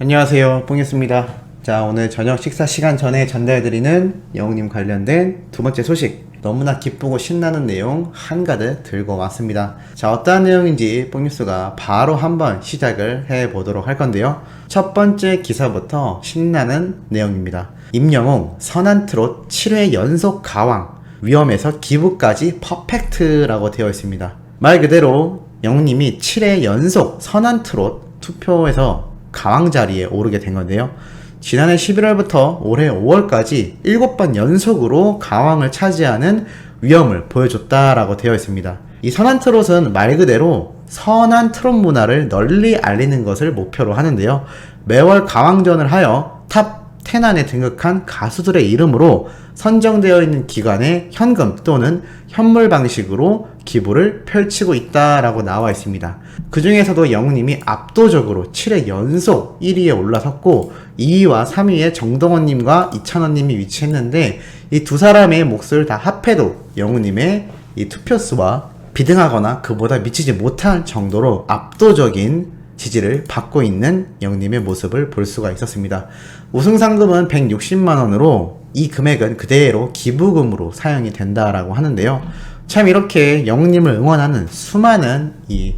안녕하세요, 뽕이었습니다. 자, 오늘 저녁 식사 시간 전에 전달해드리는 영웅님 관련된 두 번째 소식, 너무나 기쁘고 신나는 내용 한가득 들고 왔습니다. 자, 어떠한 내용인지 뽕뉴스가 바로 한번 시작을 해보도록 할 건데요. 첫 번째 기사부터 신나는 내용입니다. 임영웅 선한 트롯 7회 연속 가왕, 위험에서 기부까지 퍼펙트라고 되어 있습니다. 말 그대로 영웅님이 7회 연속 선한 트롯 투표에서 가왕 자리에 오르게 된 건데요. 지난해 11월부터 올해 5월까지 7번 연속으로 가왕을 차지하는 위엄을 보여줬다라고 되어 있습니다. 이 선한 트롯은 말 그대로 선한 트롯 문화를 널리 알리는 것을 목표로 하는데요. 매월 가왕전을 하여 탑 10 안에 등극한 가수들의 이름으로 선정되어 있는 기관에 현금 또는 현물 방식으로 기부를 펼치고 있다라고 나와 있습니다. 그 중에서도 영웅님이 압도적으로 7회 연속 1위에 올라섰고 2위와 3위에 정동원님과 이찬원님이 위치했는데 이 두 사람의 몫을 다 합해도 영웅님의 이 투표수와 비등하거나 그보다 미치지 못할 정도로 압도적인 지지를 받고 있는 영웅님의 모습을 볼 수가 있었습니다. 우승 상금은 160만원으로 이 금액은 그대로 기부금으로 사용이 된다라고 하는데요. 참 이렇게 영웅님을 응원하는 수많은 이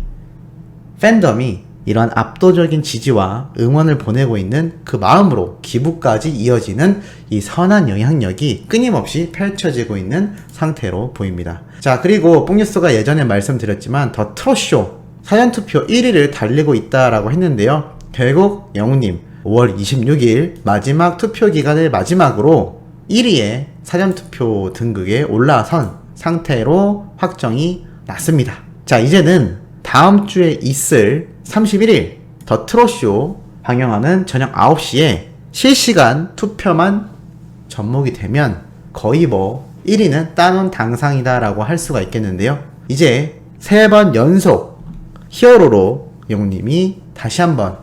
팬덤이 이러한 압도적인 지지와 응원을 보내고 있는 그 마음으로 기부까지 이어지는 이 선한 영향력이 끊임없이 펼쳐지고 있는 상태로 보입니다. 자, 그리고 뽕뉴스가 예전에 말씀드렸지만 더 트롯쇼 사전투표 1위를 달리고 있다라고 했는데요. 결국 영웅님 5월 26일 마지막 투표 기간을 마지막으로 1위에 사전투표 등극에 올라선 상태로 확정이 났습니다. 자, 이제는 다음 주에 있을 31일 더 트롯쇼 방영하는 저녁 9시에 실시간 투표만 접목이 되면 거의 1위는 따놓은 당상이다 라고 할 수가 있겠는데요. 이제 3번 연속 히어로로 영웅님이 다시 한번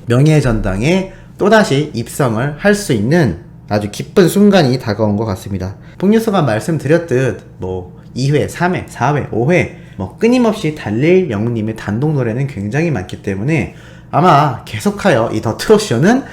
명예의 전당에 또다시 입성을 할 수 있는 아주 기쁜 순간이 다가온 것 같습니다. 뽕뉴스가 말씀드렸듯 2회, 3회, 4회, 5회 끊임없이 달릴 영웅님의 단독 노래는 굉장히 많기 때문에 아마 계속하여 이 더 트롯쇼는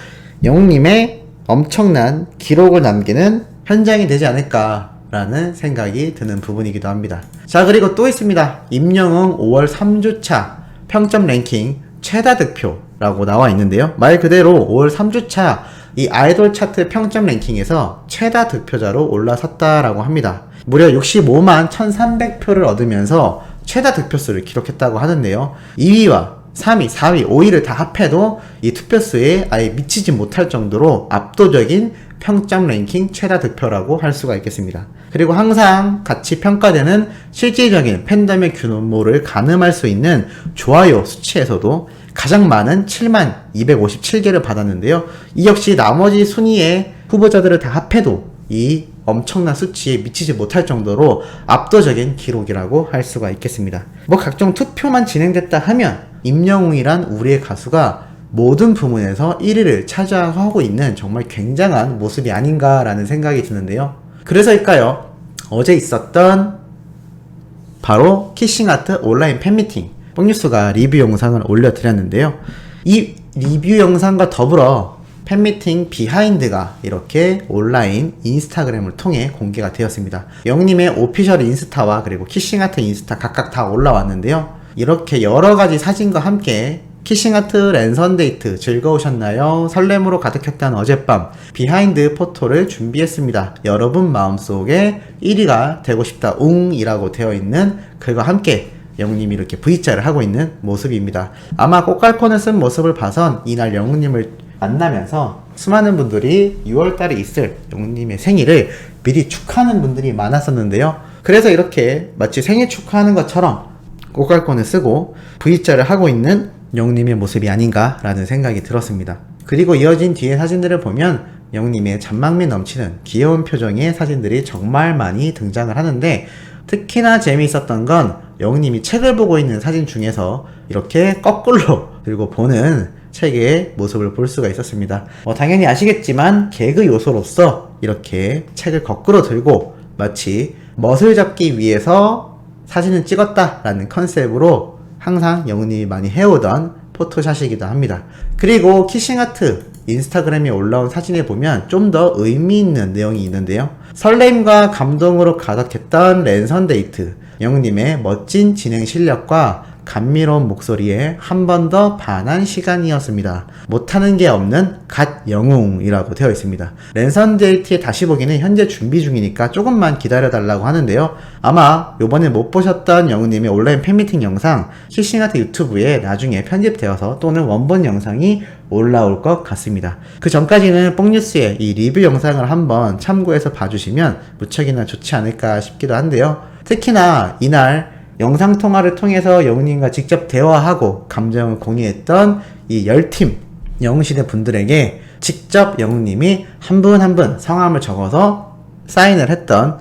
영웅님의 엄청난 기록을 남기는 현장이 되지 않을까라는 생각이 드는 부분이기도 합니다. 자, 그리고 또 있습니다. 임영웅 5월 3주차 평점 랭킹 최다 득표라고 나와 있는데요. 말 그대로 5월 3주차 이 아이돌 차트 평점 랭킹에서 최다 득표자로 올라섰다라고 합니다. 무려 65만 1300표를 얻으면서 최다 득표수를 기록했다고 하는데요. 2위와 3위, 4위, 5위를 다 합해도 이 투표수에 아예 미치지 못할 정도로 압도적인 평점 랭킹 최다 득표라고 할 수가 있겠습니다. 그리고 항상 같이 평가되는 실질적인 팬덤의 규모를 가늠할 수 있는 좋아요 수치에서도 가장 많은 7만 257개를 받았는데요. 이 역시 나머지 순위의 후보자들을 다 합해도 이 엄청난 수치에 미치지 못할 정도로 압도적인 기록이라고 할 수가 있겠습니다. 각종 투표만 진행됐다 하면 임영웅이란 우리의 가수가 모든 부문에서 1위를 차지하고 있는 정말 굉장한 모습이 아닌가라는 생각이 드는데요. 그래서일까요? 어제 있었던 바로 키싱아트 온라인 팬미팅 뽕뉴스가 리뷰 영상을 올려드렸는데요. 이 리뷰 영상과 더불어 팬미팅 비하인드가 이렇게 온라인 인스타그램을 통해 공개가 되었습니다. 영웅님의 오피셜 인스타와 그리고 키싱아트 인스타 각각 다 올라왔는데요. 이렇게 여러가지 사진과 함께 키싱아트 랜선 데이트 즐거우셨나요? 설렘으로 가득했던 어젯밤 비하인드 포토를 준비했습니다. 여러분 마음속에 1위가 되고 싶다 웅이라고 되어 있는 글과 함께 영웅님이 이렇게 V자를 하고 있는 모습입니다. 아마 꽃갈콘을 쓴 모습을 봐선 이날 영웅님을 만나면서 수많은 분들이 6월달에 있을 영웅님의 생일을 미리 축하하는 분들이 많았었는데요. 그래서 이렇게 마치 생일 축하하는 것처럼 꽃갈콘을 쓰고 V자를 하고 있는 영웅님의 모습이 아닌가라는 생각이 들었습니다. 그리고 이어진 뒤에 사진들을 보면 영웅님의 잔망미 넘치는 귀여운 표정의 사진들이 정말 많이 등장을 하는데 특히나 재미있었던 건 영웅님이 책을 보고 있는 사진 중에서 이렇게 거꾸로 들고 보는 책의 모습을 볼 수가 있었습니다. 당연히 아시겠지만 개그 요소로서 이렇게 책을 거꾸로 들고 마치 멋을 잡기 위해서 사진을 찍었다라는 컨셉으로 항상 영웅님이 많이 해오던 포토샷이기도 합니다. 그리고 키싱하트 인스타그램에 올라온 사진에 보면 좀 더 의미 있는 내용이 있는데요. 설렘과 감동으로 가득했던 랜선 데이트, 영님의 멋진 진행 실력과 감미로운 목소리에 한 번 더 반한 시간이었습니다. 못하는 게 없는 갓 영웅이라고 되어 있습니다. 랜선 데이트에 다시 보기는 현재 준비 중이니까 조금만 기다려달라고 하는데요. 아마 요번에 못 보셨던 영웅님의 온라인 팬미팅 영상 키싱하트 유튜브에 나중에 편집되어서 또는 원본 영상이 올라올 것 같습니다. 그 전까지는 뽕뉴스의 이 리뷰 영상을 한번 참고해서 봐주시면 무척이나 좋지 않을까 싶기도 한데요. 특히나 이날 영상통화를 통해서 영웅님과 직접 대화하고 감정을 공유했던 이 10팀 영웅시대 분들에게 직접 영웅님이 한 분 한 분 성함을 적어서 사인을 했던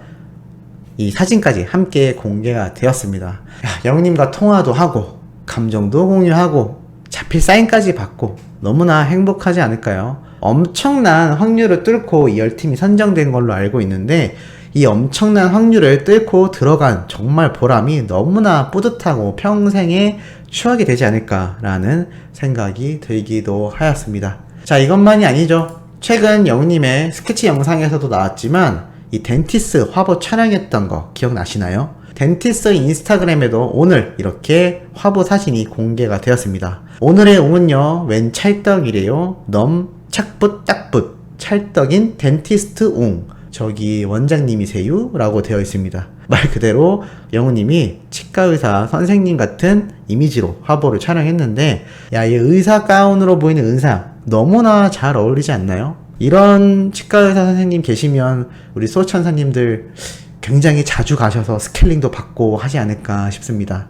이 사진까지 함께 공개가 되었습니다. 영웅님과 통화도 하고 감정도 공유하고 자필 사인까지 받고 너무나 행복하지 않을까요? 엄청난 확률을 뚫고 이 10팀이 선정된 걸로 알고 있는데 이 엄청난 확률을 뚫고 들어간 정말 보람이 너무나 뿌듯하고 평생의 추억이 되지 않을까라는 생각이 들기도 하였습니다. 자, 이것만이 아니죠. 최근 영님의 스케치 영상에서도 나왔지만 이 덴티스 화보 촬영했던 거 기억나시나요? 덴티스 인스타그램에도 오늘 이렇게 화보 사진이 공개가 되었습니다. 오늘의 웅은요, 웬 찰떡이래요. 넘 착붓 딱붓 찰떡인 덴티스트 웅. 저기 원장님이세요? 라고 되어 있습니다. 말 그대로 영우님이 치과의사 선생님 같은 이미지로 화보를 촬영했는데, 야, 이 의사 가운으로 보이는 의상 너무나 잘 어울리지 않나요? 이런 치과의사 선생님 계시면 우리 소천사님들 굉장히 자주 가셔서 스케일링도 받고 하지 않을까 싶습니다.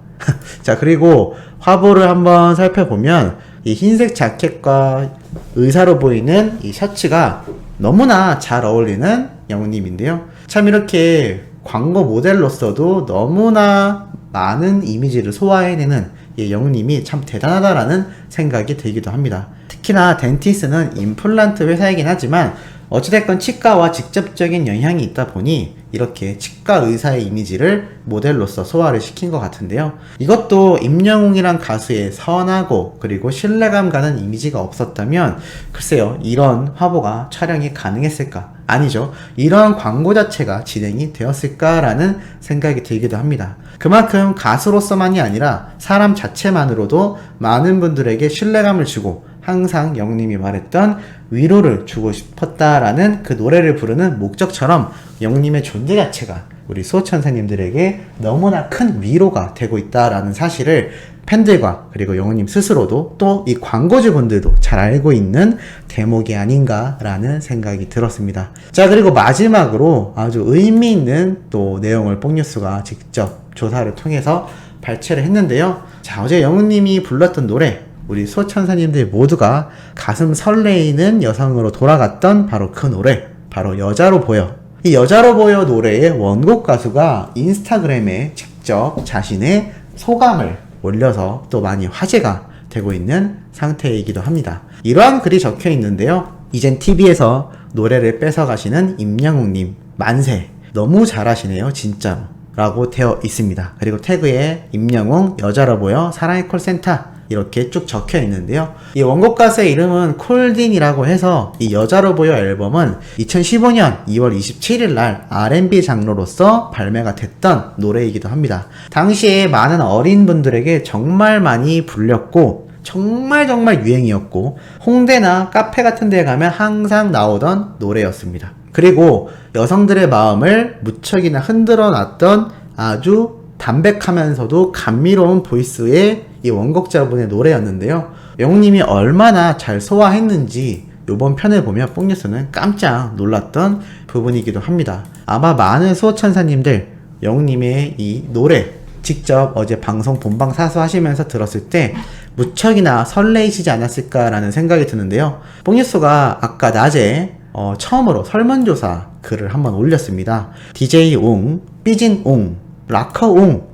자, 그리고 화보를 한번 살펴보면 이 흰색 자켓과 의사로 보이는 이 셔츠가 너무나 잘 어울리는 영웅님인데요. 참 이렇게 광고 모델로서도 너무나 많은 이미지를 소화해내는 이 영웅님이 참 대단하다라는 생각이 들기도 합니다. 특히나 덴티스는 임플란트 회사이긴 하지만 어찌됐건 치과와 직접적인 영향이 있다 보니 이렇게 치과 의사의 이미지를 모델로서 소화를 시킨 것 같은데요. 이것도 임영웅이란 가수의 선하고 그리고 신뢰감 가는 이미지가 없었다면 글쎄요, 이런 화보가 촬영이 가능했을까? 아니죠. 이런 광고 자체가 진행이 되었을까라는 생각이 들기도 합니다. 그만큼 가수로서만이 아니라 사람 자체만으로도 많은 분들에게 신뢰감을 주고 항상 영님이 말했던 위로를 주고 싶었다라는 그 노래를 부르는 목적처럼 영님의 존재 자체가 우리 수호천사님들에게 너무나 큰 위로가 되고 있다라는 사실을 팬들과 그리고 영님 스스로도 또 이 광고주분들도 잘 알고 있는 대목이 아닌가라는 생각이 들었습니다. 자, 그리고 마지막으로 아주 의미 있는 또 내용을 뽕뉴스가 직접 조사를 통해서 발췌를 했는데요. 자, 어제 영웅님이 불렀던 노래, 우리 수호천사님들 모두가 가슴 설레이는 여성으로 돌아갔던 바로 그 노래, 바로 여자로 보여. 이 여자로 보여 노래의 원곡 가수가 인스타그램에 직접 자신의 소감을 올려서 또 많이 화제가 되고 있는 상태이기도 합니다. 이러한 글이 적혀 있는데요. 이젠 TV에서 노래를 뺏어가시는 임영웅님 만세, 너무 잘하시네요 진짜로 라고 되어 있습니다. 그리고 태그에 임영웅 여자로 보여 사랑의 콜센터 이렇게 쭉 적혀 있는데요. 이 원곡 가수의 이름은 콜딘이라고 해서 이 여자로 보여 앨범은 2015년 2월 27일 날 R&B 장르로서 발매가 됐던 노래이기도 합니다. 당시에 많은 어린 분들에게 정말 많이 불렸고 정말 유행이었고 홍대나 카페 같은 데 가면 항상 나오던 노래였습니다. 그리고 여성들의 마음을 무척이나 흔들어 놨던 아주 담백하면서도 감미로운 보이스의 이 원곡자분의 노래였는데요. 영웅님이 얼마나 잘 소화했는지 이번 편을 보면 뽕뉴스는 깜짝 놀랐던 부분이기도 합니다. 아마 많은 수호천사님들 영웅님의 이 노래 직접 어제 방송 본방 사수하시면서 들었을 때 무척이나 설레이시지 않았을까라는 생각이 드는데요. 뽕뉴스가 아까 낮에 처음으로 설문조사 글을 한번 올렸습니다. DJ 웅, 삐진 웅, 락커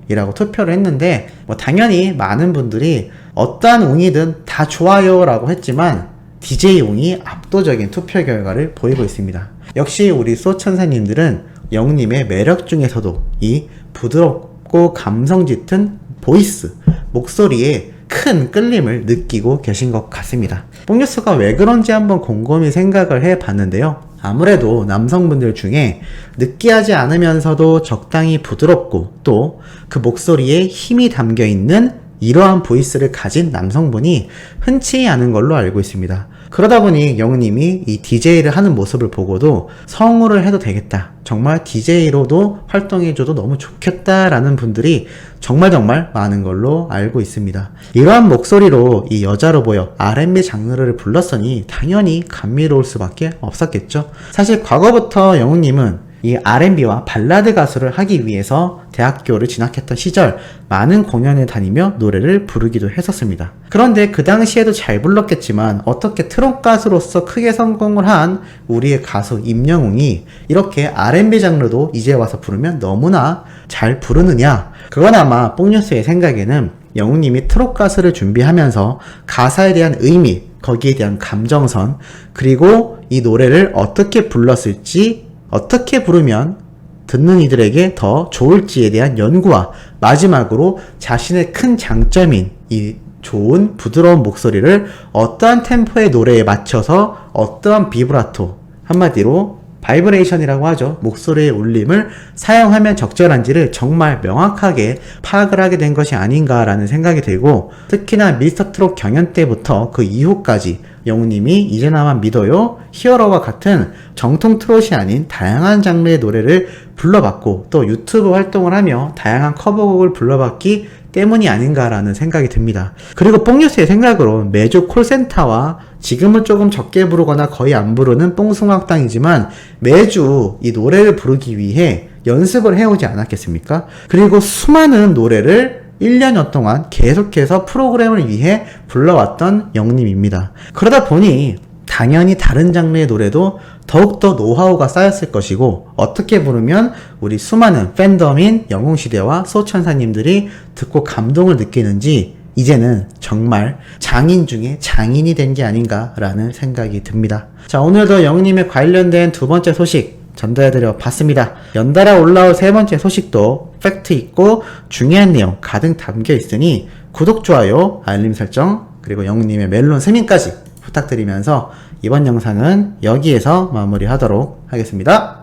웅이라고 투표를 했는데 당연히 많은 분들이 어떠한 웅이든 다 좋아요 라고 했지만 DJ 웅이 압도적인 투표 결과를 보이고 있습니다. 역시 우리 수호천사님들은 영웅님의 매력 중에서도 이 부드럽고 감성 짙은 보이스, 목소리에 큰 끌림을 느끼고 계신 것 같습니다. 뽕뉴스가 왜 그런지 한번 곰곰이 생각을 해봤는데요. 아무래도 남성분들 중에 느끼하지 않으면서도 적당히 부드럽고 또 그 목소리에 힘이 담겨 있는 이러한 보이스를 가진 남성분이 흔치 않은 걸로 알고 있습니다. 그러다 보니 영우님이 이 DJ를 하는 모습을 보고도 성우를 해도 되겠다, 정말 DJ로도 활동해줘도 너무 좋겠다라는 분들이 정말 많은 걸로 알고 있습니다. 이러한 목소리로 이 여자로 보여 R&B 장르를 불렀으니 당연히 감미로울 수밖에 없었겠죠. 사실 과거부터 영우님은 이 R&B와 발라드 가수를 하기 위해서 대학교를 진학했던 시절 많은 공연에 다니며 노래를 부르기도 했었습니다. 그런데 그 당시에도 잘 불렀겠지만 어떻게 트롯 가수로서 크게 성공을 한 우리의 가수 임영웅이 이렇게 R&B 장르도 이제 와서 부르면 너무나 잘 부르느냐? 그건 아마 뽕뉴스의 생각에는 영웅님이 트롯 가수를 준비하면서 가사에 대한 의미, 거기에 대한 감정선, 그리고 이 노래를 어떻게 불렀을지, 어떻게 부르면 듣는 이들에게 더 좋을지에 대한 연구와 마지막으로 자신의 큰 장점인 이 좋은 부드러운 목소리를 어떠한 템포의 노래에 맞춰서 어떠한 비브라토, 한마디로 바이브레이션이라고 하죠. 목소리의 울림을 사용하면 적절한지를 정말 명확하게 파악을 하게 된 것이 아닌가라는 생각이 들고, 특히나 미스터 트롯 경연 때부터 그 이후까지 영우님이 이제 나만 믿어요, 히어로와 같은 정통 트롯이 아닌 다양한 장르의 노래를 불러봤고 또 유튜브 활동을 하며 다양한 커버곡을 불러봤기 때문이 아닌가라는 생각이 듭니다. 그리고 뽕뉴스의 생각으로 매주 콜센터와 지금은 조금 적게 부르거나 거의 안 부르는 뽕숭악당이지만 매주 이 노래를 부르기 위해 연습을 해오지 않았겠습니까? 그리고 수많은 노래를 1년여 동안 계속해서 프로그램을 위해 불러왔던 영님입니다. 그러다 보니 당연히 다른 장르의 노래도 더욱더 노하우가 쌓였을 것이고, 어떻게 부르면 우리 수많은 팬덤인 영웅시대와 소천사님들이 듣고 감동을 느끼는지 이제는 정말 장인 중에 장인이 된 게 아닌가라는 생각이 듭니다. 자, 오늘도 영웅님에 관련된 두 번째 소식 전달해드려 봤습니다. 연달아 올라올 세 번째 소식도 팩트 있고 중요한 내용 가득 담겨 있으니 구독, 좋아요, 알림 설정, 그리고 영웅님의 멜론 스밍까지 부탁드리면서 이번 영상은 여기에서 마무리하도록 하겠습니다.